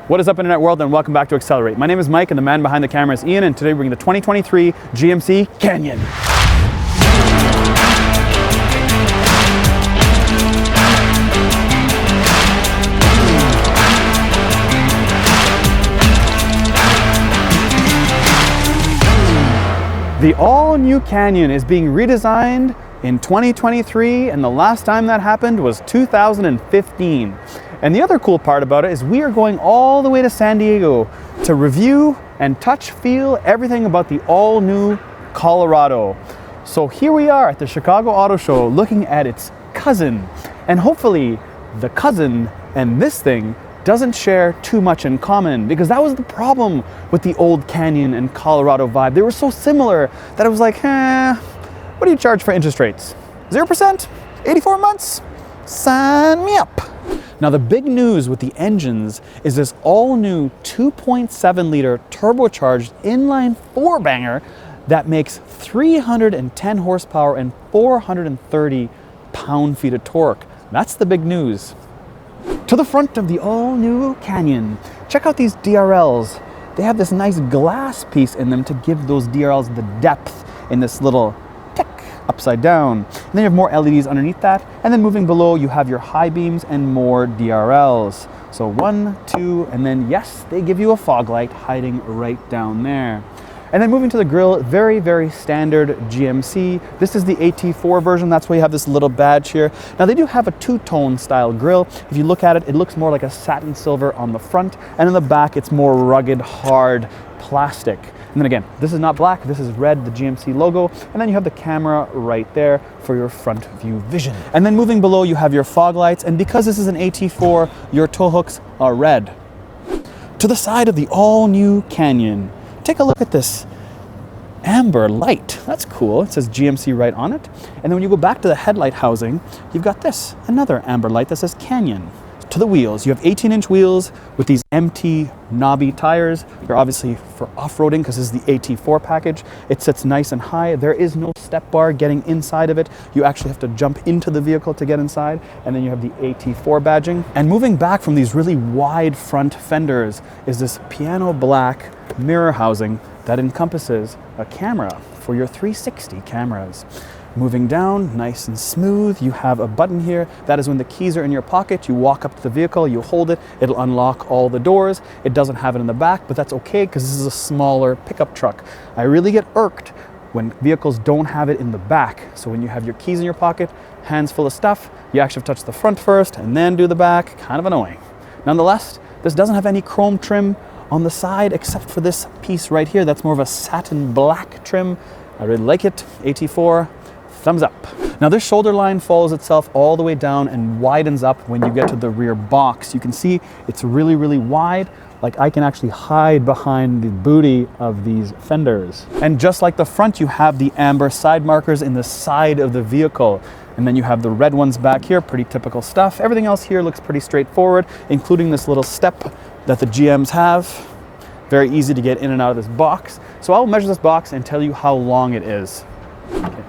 What is up, internet world, and welcome back to Accelerate. My name is Mike and the man behind the camera is Ian, and today we're bringing the 2023 GMC Canyon. The all-new Canyon is being redesigned in 2023, and the last time that happened was 2015. And the other cool part about it is we are going all the way to San Diego to review and touch, feel everything about the all-new Colorado. So here we are at the Chicago Auto Show looking at its cousin, and hopefully the cousin and this thing doesn't share too much in common, because that was the problem with the old Canyon and Colorado vibe. They were so similar that it was like, what do you charge for interest rates? 0%? 84 months? Sign me up. Now the big news with the engines is this all new 2.7 liter turbocharged inline four banger that makes 310 horsepower and 430 pound-feet of torque. That's the big news. To the front of the all-new Canyon, check out these DRLs. They have this nice glass piece in them to give those DRLs the depth in this little tick upside down. And then you have more LEDs underneath that, and then moving below you have your high beams and more DRLs. So 1, 2, and then yes, they give you a fog light hiding right down there. And then moving to the grille, very, very standard GMC. This is the AT4 version, that's why you have this little badge here. Now they do have a two-tone style grille. If you look at it, it looks more like a satin silver on the front, and in the back it's more rugged, hard plastic. And then again, this is not black, this is red, the GMC logo, and then you have the camera right there for your front view vision. And then moving below, you have your fog lights, and because this is an AT4, your tow hooks are red. To the side of the all-new Canyon, take a look at this amber light. That's cool. It says GMC right on it. And then when you go back to the headlight housing, you've got this, another amber light that says Canyon. To the wheels, you have 18-inch wheels with these MT knobby tires. They're obviously for off-roading because this is the AT4 package. It sits nice and high. There is no step bar getting inside of it. You actually have to jump into the vehicle to get inside. And then you have the AT4 badging. And moving back from these really wide front fenders is this piano black mirror housing that encompasses a camera for your 360 cameras. Moving down, nice and smooth, you have a button here. That is when the keys are in your pocket. You walk up to the vehicle, you hold it, it'll unlock all the doors. It doesn't have it in the back, but that's okay because this is a smaller pickup truck. I really get irked when vehicles don't have it in the back. So when you have your keys in your pocket, hands full of stuff, you actually have to touch the front first and then do the back. Kind of annoying. Nonetheless, this doesn't have any chrome trim on the side except for this piece right here. That's more of a satin black trim. I really like it. AT4. Thumbs up. Now this shoulder line follows itself all the way down and widens up when you get to the rear box. You can see it's really, really wide. Like I can actually hide behind the booty of these fenders. And just like the front, you have the amber side markers in the side of the vehicle. And then you have the red ones back here, pretty typical stuff. Everything else here looks pretty straightforward, including this little step that the GMs have. Very easy to get in and out of this box. So I'll measure this box and tell you how long it is. Okay.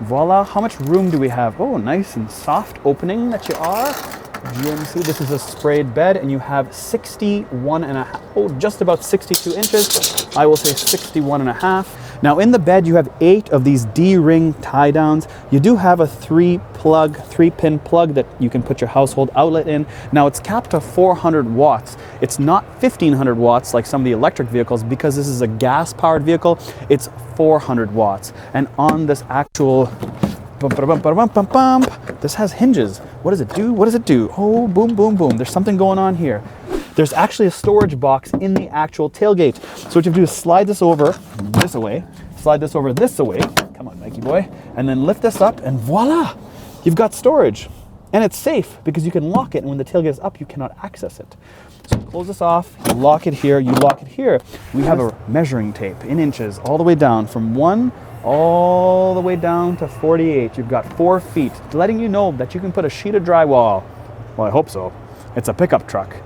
Voila, how much room do we have? Oh, nice and soft opening that you are. GMC, this is a sprayed bed, and you have 61.5, just about 62 inches. I will say 61.5. Now in the bed, you have 8 of these D-ring tie downs. You do have a 3-pin plug that you can put your household outlet in. Now it's capped to 400 watts. It's not 1500 watts like some of the electric vehicles because this is a gas-powered vehicle. It's 400 watts. And on this actual this has hinges. What does it do? What does it do? Oh, boom, boom, boom. There's something going on here. There's actually a storage box in the actual tailgate. So what you have to do is slide this over this away, slide this over this away. Come on, Mikey boy. And then lift this up and voila, you've got storage. And it's safe because you can lock it, and when the tailgate is up, you cannot access it. So close this off, you lock it here, you lock it here. We have a measuring tape in inches all the way down from 1 all the way down to 48. You've got 4 feet, letting you know that you can put a sheet of drywall. Well, I hope so. It's a pickup truck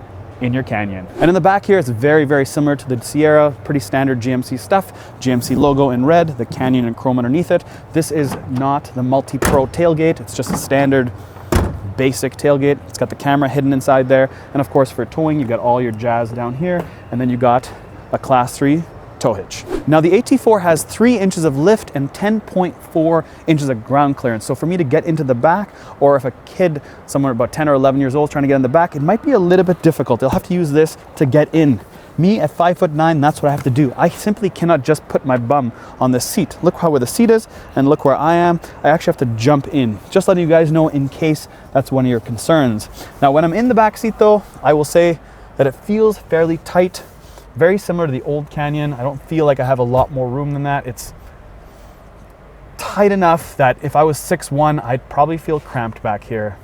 in your Canyon. And in the back here, it's very, very similar to the Sierra, pretty standard GMC stuff. GMC logo in red, the Canyon in chrome underneath it. This is not the multi-pro tailgate. It's just a standard basic tailgate. It's got the camera hidden inside there. And of course for towing, you've got all your jazz down here. And then you got a Class 3 tow hitch. Now the AT4 has 3 inches of lift and 10.4 inches of ground clearance. So for me to get into the back, or if a kid somewhere about 10 or 11 years old is trying to get in the back, it might be a little bit difficult. They'll have to use this to get in. Me at 5'9", that's what I have to do. I simply cannot just put my bum on the seat. Look where the seat is and look where I am. I actually have to jump in. Just letting you guys know in case that's one of your concerns. Now when I'm in the back seat though, I will say that it feels fairly tight. Very similar to the old Canyon. I don't feel like I have a lot more room than that. It's tight enough that if I was 6'1", I'd probably feel cramped back here.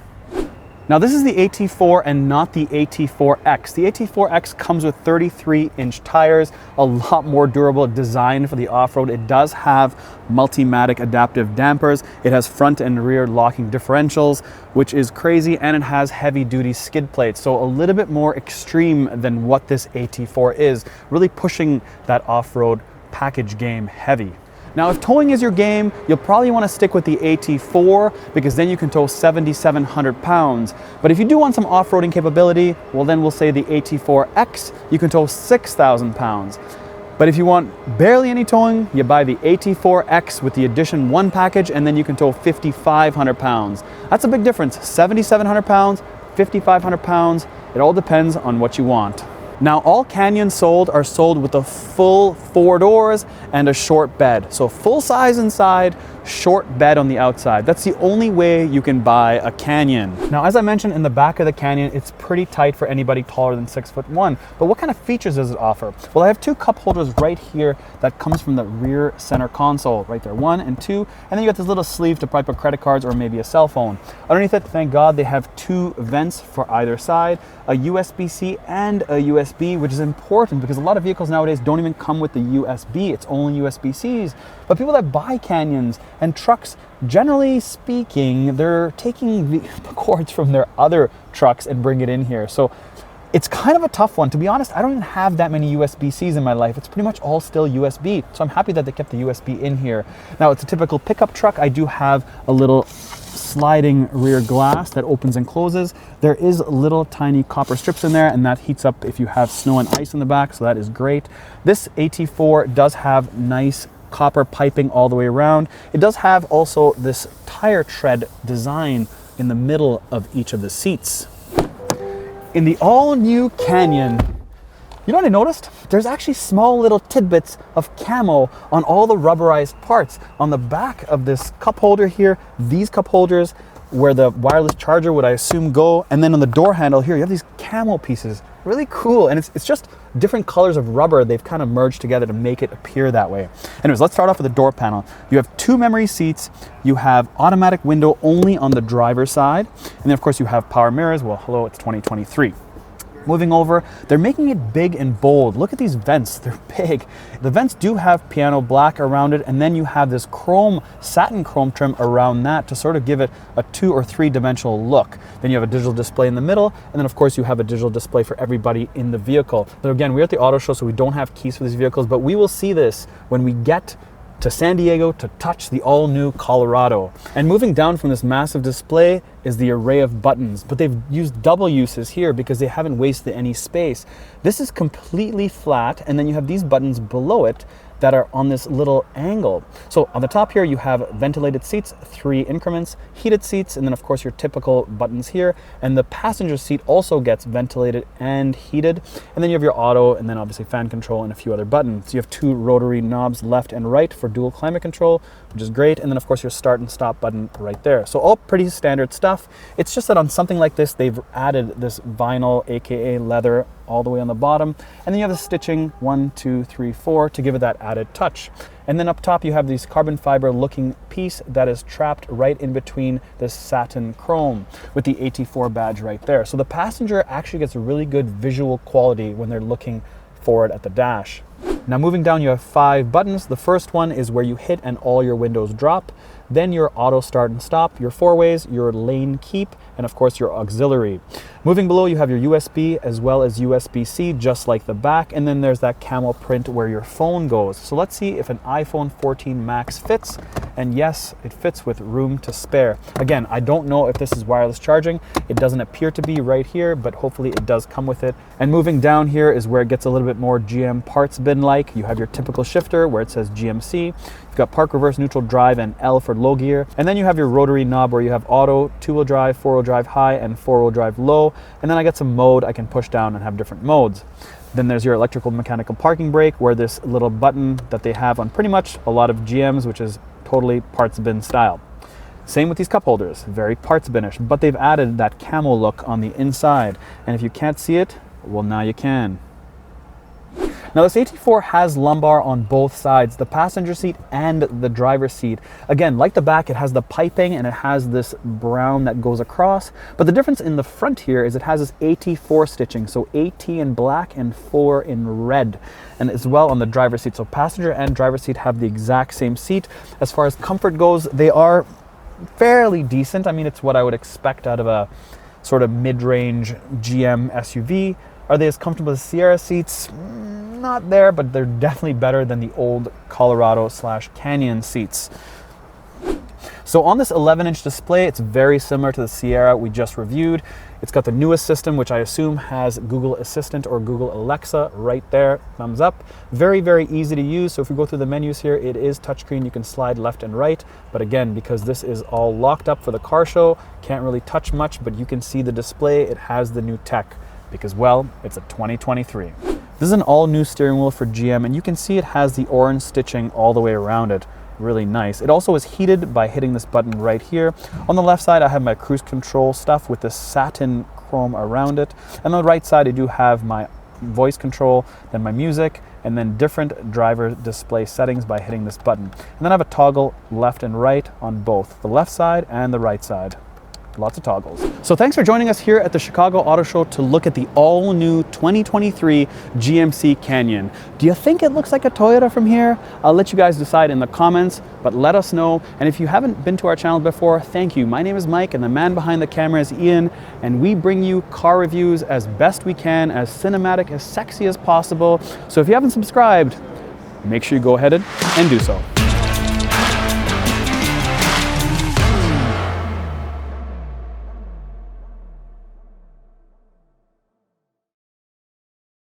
Now this is the AT4 and not the AT4X. The AT4X comes with 33-inch tires, a lot more durable, designed for the off-road. It does have Multimatic adaptive dampers. It has front and rear locking differentials, which is crazy, and it has heavy-duty skid plates. So a little bit more extreme than what this AT4 is, really pushing that off-road package game heavy. Now, if towing is your game, you'll probably want to stick with the AT4 because then you can tow 7,700 pounds. But if you do want some off-roading capability, well then we'll say the AT4X, you can tow 6,000 pounds. But if you want barely any towing, you buy the AT4X with the Edition 1 package, and then you can tow 5,500 pounds. That's a big difference, 7,700 pounds, 5,500 pounds. It all depends on what you want. Now, all Canyons sold are sold with a full 4 doors and a short bed. So full size inside, short bed on the outside. That's the only way you can buy a Canyon. Now, as I mentioned, in the back of the Canyon, it's pretty tight for anybody taller than 6'1". But what kind of features does it offer? Well, I have 2 cup holders right here that comes from the rear center console, right there, 1 and 2. And then you got this little sleeve to probably put credit cards or maybe a cell phone. Underneath it, thank God, they have 2 vents for either side, a USB-C and a USB, which is important because a lot of vehicles nowadays don't even come with the USB. It's only USB-Cs. But people that buy Canyons and trucks, generally speaking, they're taking the cords from their other trucks and bring it in here. So it's kind of a tough one. To be honest, I don't even have that many USB-Cs in my life. It's pretty much all still USB. So I'm happy that they kept the USB in here. Now, it's a typical pickup truck. I do have a little sliding rear glass that opens and closes. There is little tiny copper strips in there, and that heats up if you have snow and ice in the back, so that is great. This AT4 does have nice copper piping all the way around. It does have also this tire tread design in the middle of each of the seats. In the all-new Canyon, you know what I noticed? There's actually small little tidbits of camo on all the rubberized parts. On the back of this cup holder here, these cup holders where the wireless charger would, I assume, go, and then on the door handle here, you have these camo pieces. Really cool, and it's just different colors of rubber. They've kind of merged together to make it appear that way. Anyways, let's start off with the door panel. You have 2 memory seats. You have automatic window only on the driver's side. And then of course you have power mirrors. Well, hello, it's 2023. Moving over, they're making it big and bold. Look at these vents, they're big. The vents do have piano black around it, and then you have this chrome, satin chrome trim around that to sort of give it a 2 or 3 dimensional look. Then you have a digital display in the middle, and then of course you have a digital display for everybody in the vehicle. But again, we're at the auto show, so we don't have keys for these vehicles, but we will see this when we get to San Diego to touch the all-new Colorado. And moving down from this massive display is the array of buttons, but they've used double uses here because they haven't wasted any space. This is completely flat, and then you have these buttons below it that are on this little angle. So on the top here, you have ventilated seats, 3 increments, heated seats, and then of course your typical buttons here. And the passenger seat also gets ventilated and heated. And then you have your auto, and then obviously fan control and a few other buttons. You have 2 rotary knobs left and right for dual climate control, which is great. And then of course your start and stop button right there. So all pretty standard stuff. It's just that on something like this, they've added this vinyl, AKA leather, all the way on the bottom. And then you have the stitching 1, 2, 3, 4 to give it that added touch. And then up top you have this carbon fiber looking piece that is trapped right in between this satin chrome with the AT4 badge right there. So the passenger actually gets really good visual quality when they're looking forward at the dash. Now moving down, you have 5 buttons. The first one is where you hit and all your windows drop. then your auto start and stop, your four ways, your lane keep, and of course your auxiliary. Moving below, you have your USB as well as USB-C, just like the back, and then there's that camel print where your phone goes. So let's see if an iPhone 14 Max fits, and yes, it fits with room to spare. Again, I don't know if this is wireless charging. It doesn't appear to be right here, but hopefully it does come with it. And moving down here is where it gets a little bit more GM parts bin-like. You have your typical shifter where it says GMC. You've got park, reverse, neutral, drive, and L for low gear. And then you have your rotary knob where you have auto, two-wheel drive, four-wheel drive high, and four-wheel drive low. And then I got some mode I can push down and have different modes. Then there's your electrical mechanical parking brake, where this little button that they have on pretty much a lot of GMs, which is totally parts bin style. Same with these cup holders, very parts binish, but they've added that camel look on the inside. And if you can't see it, well, now you can. Now this AT4 has lumbar on both sides, the passenger seat and the driver's seat. Again, like the back, it has the piping and it has this brown that goes across. But the difference in the front here is it has this AT4 stitching. So AT in black and 4 in red. And as well on the driver's seat. So passenger and driver's seat have the exact same seat. As far as comfort goes, they are fairly decent. I mean, it's what I would expect out of a sort of mid-range GM SUV. Are they as comfortable as Sierra seats? Not there, but they're definitely better than the old Colorado/Canyon seats. So on this 11-inch display, it's very similar to the Sierra we just reviewed. It's got the newest system, which I assume has Google Assistant or Google Alexa right there, thumbs up. Very, very easy to use. So if we go through the menus here, it is touchscreen. You can slide left and right. But again, because this is all locked up for the car show, can't really touch much, but you can see the display. It has the new tech because, well, it's a 2023. This is an all-new steering wheel for GM, and you can see it has the orange stitching all the way around it. Really nice. It also is heated by hitting this button right here. On the left side, I have my cruise control stuff with the satin chrome around it. And on the right side, I do have my voice control, then my music, and then different driver display settings by hitting this button. And then I have a toggle left and right on both the left side and the right side. Lots of toggles. So thanks for joining us here at the Chicago Auto Show to look at the all-new 2023 GMC Canyon. Do you think it looks like a Toyota from here? I'll let you guys decide in the comments, but let us know. And if you haven't been to our channel before, thank you. My name is Mike, and the man behind the camera is Ian, and we bring you car reviews as best we can, as cinematic, as sexy as possible. So if you haven't subscribed, make sure you go ahead and do so.